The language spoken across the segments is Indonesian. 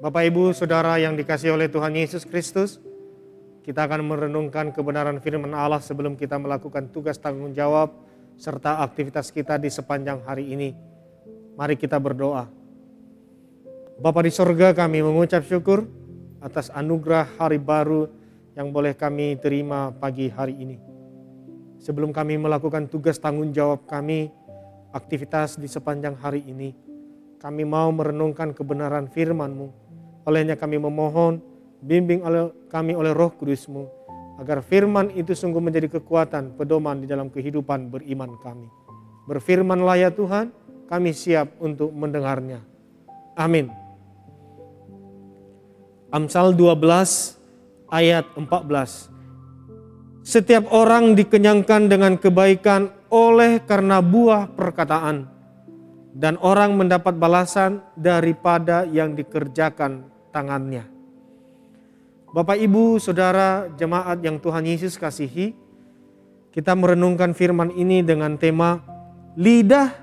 Bapak, Ibu, Saudara yang dikasihi oleh Tuhan Yesus Kristus, kita akan merenungkan kebenaran firman Allah sebelum kita melakukan tugas tanggung jawab serta aktivitas kita di sepanjang hari ini. Mari kita berdoa. Bapa di sorga, kami mengucap syukur atas anugerah hari baru yang boleh kami terima pagi hari ini. Sebelum kami melakukan tugas tanggung jawab kami, aktivitas di sepanjang hari ini, kami mau merenungkan kebenaran firman-Mu. Olehnya kami memohon, bimbing kami oleh Roh Kudus-Mu, agar firman itu sungguh menjadi kekuatan, pedoman di dalam kehidupan beriman kami. Berfirmanlah ya Tuhan, kami siap untuk mendengarnya. Amin. Amsal 12 ayat 14. Setiap orang dikenyangkan dengan kebaikan oleh karena buah perkataan, dan orang mendapat balasan daripada yang dikerjakan tangannya. Bapak, Ibu, Saudara, jemaat yang Tuhan Yesus kasihi, kita merenungkan firman ini dengan tema lidah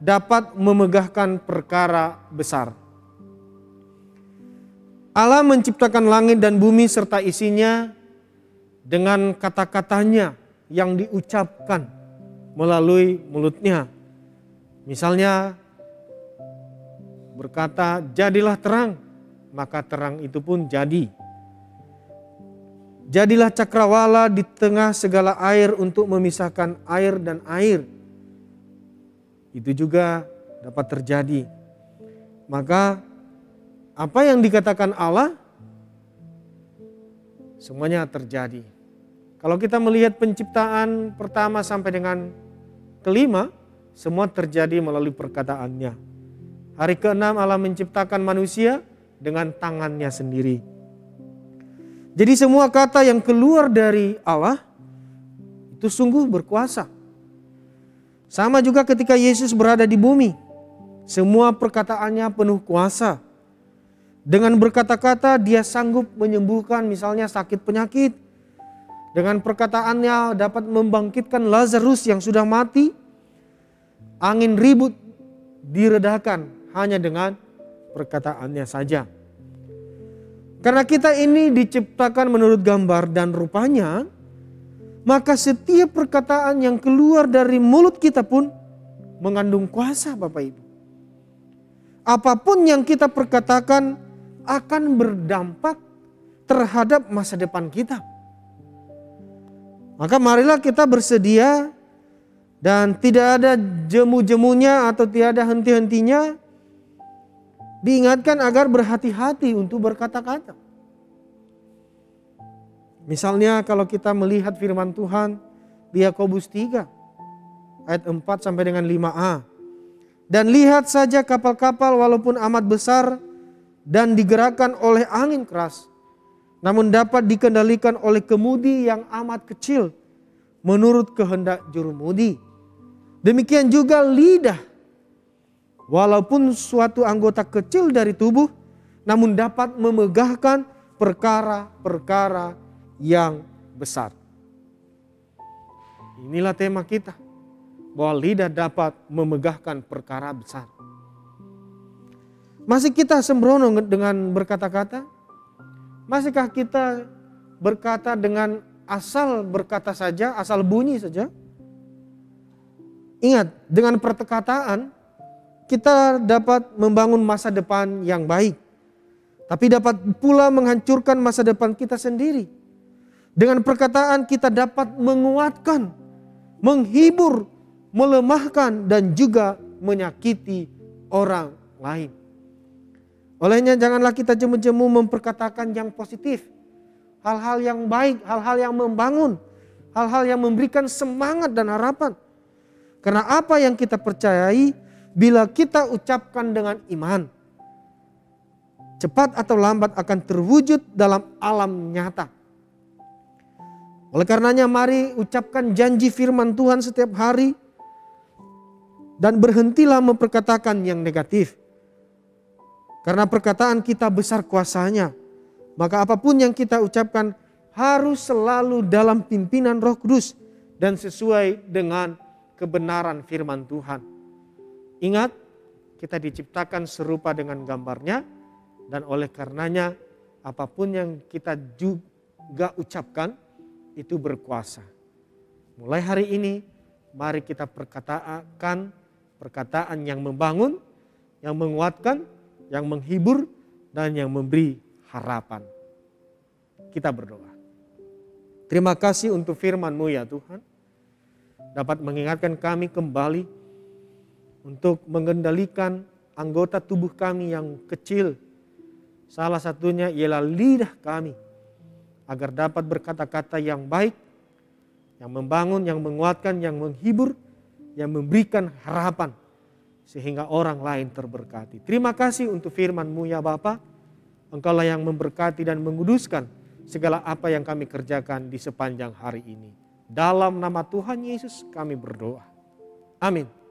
dapat memegahkan perkara besar. Allah menciptakan langit dan bumi serta isinya dengan kata-katanya yang diucapkan melalui mulutnya. Misalnya berkata, jadilah terang, maka terang itu pun jadi. Jadilah cakrawala di tengah segala air untuk memisahkan air dan air. Itu juga dapat terjadi. Maka apa yang dikatakan Allah, semuanya terjadi. Kalau kita melihat penciptaan pertama sampai dengan kelima, semua terjadi melalui perkataannya. Hari ke-6 Allah menciptakan manusia dengan tangannya sendiri. Jadi semua kata yang keluar dari Allah itu sungguh berkuasa. Sama juga ketika Yesus berada di bumi, semua perkataannya penuh kuasa. Dengan berkata-kata dia sanggup menyembuhkan misalnya sakit penyakit. Dengan perkataannya dapat membangkitkan Lazarus yang sudah mati. Angin ribut diredakan hanya dengan perkataannya saja. Karena kita ini diciptakan menurut gambar dan rupanya, maka setiap perkataan yang keluar dari mulut kita pun mengandung kuasa, Bapak Ibu. Apapun yang kita perkatakan akan berdampak terhadap masa depan kita. Maka marilah kita bersedia dan tidak ada jemu-jemunya atau tiada henti-hentinya. Diingatkan agar berhati-hati untuk berkata-kata. Misalnya kalau kita melihat firman Tuhan di Yakobus 3 ayat 4 sampai dengan 5a. Dan lihat saja kapal-kapal walaupun amat besar dan digerakkan oleh angin keras, namun dapat dikendalikan oleh kemudi yang amat kecil menurut kehendak jurumudi. Demikian juga lidah. Walaupun suatu anggota kecil dari tubuh, namun dapat memegahkan perkara-perkara yang besar. Inilah tema kita, bahwa lidah dapat memegahkan perkara besar. Masih kita sembrono dengan berkata-kata? Masihkah kita berkata dengan asal berkata saja, asal bunyi saja? Ingat, dengan perkataan kita dapat membangun masa depan yang baik. Tapi dapat pula menghancurkan masa depan kita sendiri. Dengan perkataan kita dapat menguatkan, menghibur, melemahkan dan juga menyakiti orang lain. Olehnya janganlah kita jemu-jemu memperkatakan yang positif. Hal-hal yang baik, hal-hal yang membangun. Hal-hal yang memberikan semangat dan harapan. Karena apa yang kita percayai, bila kita ucapkan dengan iman, cepat atau lambat akan terwujud dalam alam nyata. Oleh karenanya mari ucapkan janji firman Tuhan setiap hari dan berhentilah memperkatakan yang negatif. Karena perkataan kita besar kuasanya, maka apapun yang kita ucapkan harus selalu dalam pimpinan Roh Kudus dan sesuai dengan kebenaran firman Tuhan. Ingat, kita diciptakan serupa dengan gambarnya Dan oleh karenanya apapun yang kita juga ucapkan itu berkuasa. Mulai hari ini mari kita perkatakan perkataan yang membangun, yang menguatkan, yang menghibur, dan yang memberi harapan. Kita berdoa. Terima kasih untuk firman-Mu ya Tuhan. Dapat mengingatkan kami kembali untuk mengendalikan anggota tubuh kami yang kecil. Salah satunya ialah lidah kami. Agar dapat berkata-kata yang baik, yang membangun, yang menguatkan, yang menghibur, yang memberikan harapan. Sehingga orang lain terberkati. Terima kasih untuk firman-Mu ya Bapa. Engkaulah yang memberkati dan menguduskan segala apa yang kami kerjakan di sepanjang hari ini. Dalam nama Tuhan Yesus kami berdoa. Amin.